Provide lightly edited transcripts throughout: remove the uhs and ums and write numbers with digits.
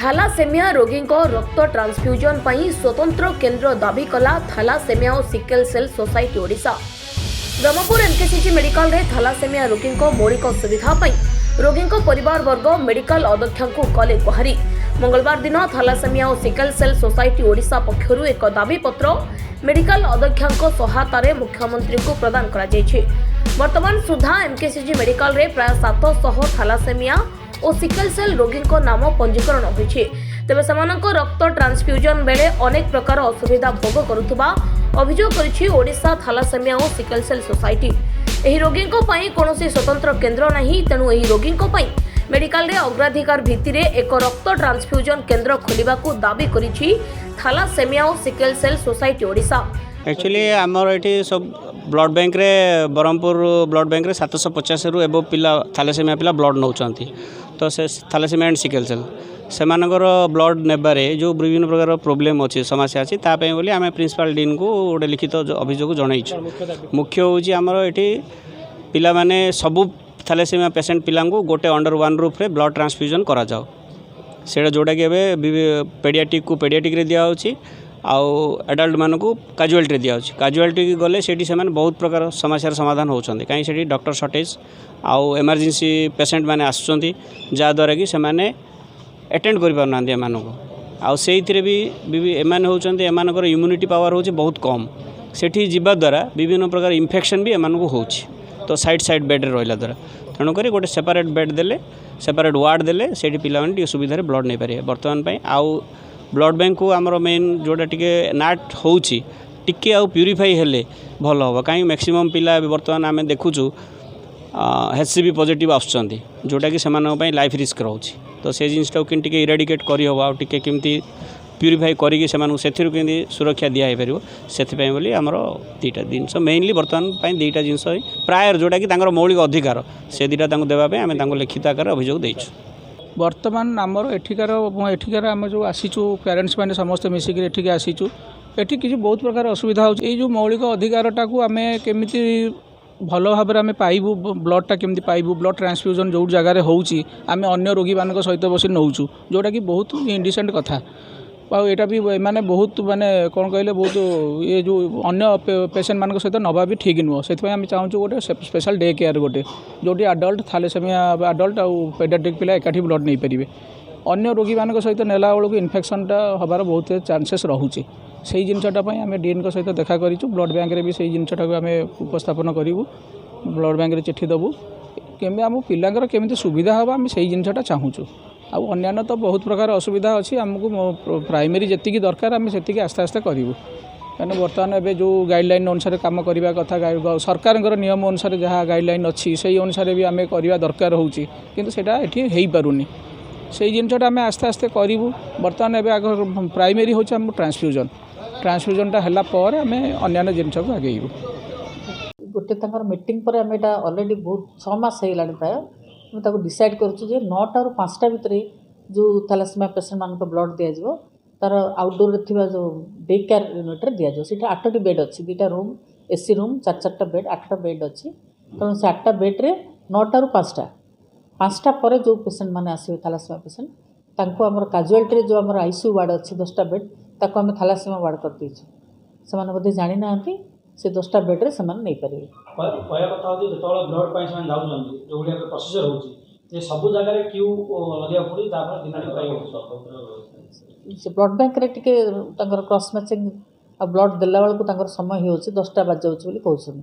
थालासेमिया रोगी रक्त ट्रांसफ्यूजन पर स्वतंत्र केन्द्र दाबी कला थालासेमिया और sickle cell society Odisha. Brahmapur MKCG medical रे थालासेमिया रोगी मौलिक सुविधा रोगी परिवार वर्ग मेडिकल अध्यक्ष को कले गुहारी। मंगलवार दिन थालासेमिया और सिकल सेल सोसाइटी ओडिशा पक्षरु एक दाबी पत्र मेडिकल अध्यक्ष सहायतार मुख्यमंत्री को प्रदान करा जायछि। वर्तमान सुधा एमकेसीजी मेडिकल रे प्राय 700 थालासेमिया और सिकल सेल रोगी नाम पंजीकरण होइछि। तेबे समानक रक्त ट्रांसफ्यूजन बेले अनेक प्रकार असुविधा भोग करुथबा अभियोग करिछि ओडिशा थालासेमिया और सिकल सेल सोसाइटी। एही रोगी कौनसी स्वतंत्र केन्द्र नहीं, तेणु एही रोगी मेडिकल रे अग्राधिकार भित्तिरे एक रक्त ट्रांसफ्यूजन केन्द्र खोलिबाकू दाबी करिछि थालासेमिया और sickle cell society Odisha. Actually आमर ये सब ब्लड बैंक रे ब्रह्मपुर ब्लड बैंक रे 750 रु एबो पिला थालासेमिया पिला ब्लड नौचंती। तो से थालासेमिया एंड सिकल सेल सेमानकर ब्लड नेबारे जो विभिन्न प्रकार प्रोब्लेम अच्छी समस्या अच्छी तापाई बोली आम प्रिंसिपाल डीन को गोटे लिखित अभियोग जनईछु। मुख्य होची आमर एठी पिला माने सबु थालासेमिया पेशेंट पिला को गोटे अंडर वन रूफ रे ब्लड ट्रांसफ्यूजन करा जाओ। सेटा जोटा कि एबे पेडियाट्रिक को पेडियाट्रिक रे दिया होची आउ एडल्ट मान को काजुआलिटी दिया काजुआलिटी की गले से बहुत प्रकार समस्यार समाधान होती कहीं डॉक्टर शॉर्टेज आउ इमरजेंसी पेशेंट मैंने आसुँच जहाँद्वारा कि सेमाने अटेंड कर पारना एम आउ से भी एम होती एमर इम्यूनिटी पावर हो बहुत कम सेठी जीवा द्वारा विभिन्न प्रकार इन्फेक्शन भी एम हो तो साइड बेड रहा द्वारा तेणुक गोटे सेपरेट बेड देले सेपरेट वार्ड देले से पे सुविधा ब्लड नहीं पारे। बर्तमान आउ ब्लड बैंक को आमर मेन जोटा टिके नाट होची टिके आउ प्यूरीफाई हेले भल हम कहीं मैक्सिमम पिला बर्तमान आम देखुचु HCV पॉजिटिव आसुँच जोटा कि से लाइफ रिस्क रोचे। तो से जिनटा कि इराडिकेट करहब आ टिके केमती प्यूरीफाई करी से सुरक्षा दिया पार से बोली आमर दुईटा जिनस मेनली बर्तमान दुईटा जिनस प्रायर जोटा कि मौलिक अधिकार से दुईटा देवाई आम लिखित आकार अभियोग देचु। बर्तमान आमर एठिकार आम जो आसीचु पेरेंट्स मैंने समस्त मिसिक एठिक आसीचु एठी किसी बहुत प्रकार असुविधा हो जो मौलिक अधिकारटा को आम केमिति भल भाव में पाइबू ब्लडटा केमती पाइबू ब्लड ट्रांसफ्यूजन जो जगार होउची आम अन्य रोगी मान सहित बस नौचु जोटा कि बहुत इंडिसेंट कथा। यहाँ भी माने बहुत माने कौन कहले बहुत ये जो अन्य पेशेंट मान सहित नवा भी ठीक नुह से आम चाहूँ गोटे स्पेशल डे केयर गोटे जोटी आडल्ट थालासेमिया आडल्ट आउ पेडियाट्रिक पिला एकाठी ब्लड नहीं पारे अन्य रोगी मान सहित नेला बेलू इन्फेक्शनटा हबार बहुत चांसेस रोचे से जिनटा आम डीएन सहित देखा करूँ ब्लड बैंक रे भी से जिनटा आम उपस्थापन करूँ ब्लड बैंक रे चिट्ठी देवु केमी आम पिलांकर केमी सुविधा हम आम से जिनटा चाहूँ आउ अन्यान्य तो बहुत प्रकार असुविधा अच्छी आमको प्राइमरी जी दरकार आम से आस्ते आस्ते करूँ कहीं बर्तमान एवं जो गाइडलाइन अनुसार काम करने कथा सरकार नियम अनुसार जहाँ गाइडलाइन अच्छी से अनुसार भी आम करवा दरकार होची किंतु सेटा एठी हेई पारुनी से जिनटा आम आस्ते आस्ते करूँ। बर्तमान एवं आग प्राइमरी हूँ आम ट्रांसफ्यूजनटा है आम अन्य जिनस को आगेबू। गोटे मीटिंग पर आम यहाँ अलरेडी बहुत 6 मास होगा प्राय आम डिसाइड करूँ 9टा ରୁ 5टा भितर जो थालासेमिया पेशेंट मान ब्लड दिज्व तार आउटडोर थी जो डे केयर यूनिट दिज्व से 8टी बेड अच्छी 2टा रूम AC रूम 4-4टा बेड 8टा बेड अच्छी तेणु से 8टा बेड्रे 9टा ରୁ 5टा पर जो पेशेंट मैंने आसवे थालासेमिया पेशेंट तांको आमर काजुआलिटी जो आमर ICU वार्ड अच्छी 10टा बेड ताको आम थालासेमिया वार्ड कर देइछु से बोधे जानी ना से 10टा बेड्रे से नहीं पारे। कहया कथा होची जेतोला ब्लड पाइ से जाउछन जो गुडिया प्रोसीजर होची जे सब जगह रे क्यू लगिया पड़ी तापर दिनाडी पाइ से ब्लड बैंक रे टिके तांकर क्रॉस मैचिंग आ ब्लड देला बेल को तांकर समय होची 10टा बाज जाउछ बोली कहउछन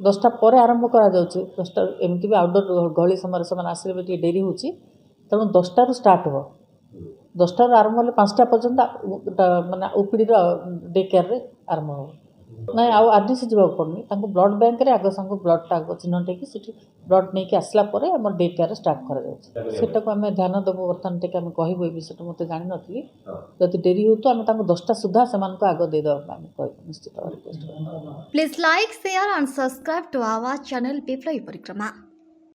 10टा पर आरंभ करा जाउछ 10टा एमती भी आउटडोर गली समय से आसले भी डेरी होची तेणु 10टा ରୁ स्टार्ट हो 10टा ରୁ आरंभ होले 5टा पर्यंत माने ओपीडी रो डे केयर रे आरंभ हो ना आउ आरडीसी जावाक पड़नी तांको ब्लड बैंक रे आगे संग ब्लडटा चिन्ह टेकी सिटी ब्लड नहीं कि आसला परे हमर डे केयर स्टार्ट करा जाउछ सेटा को हमें ध्यान देबो वर्तमान टेके हम कहबो ए विषय मते जानि नथली जति डेरी हो तो हम तांको 10टा सुधा समान को आगे दे दो हम कहबो निश्चित request. Please like share and subscribe to our channel people परिक्रमा।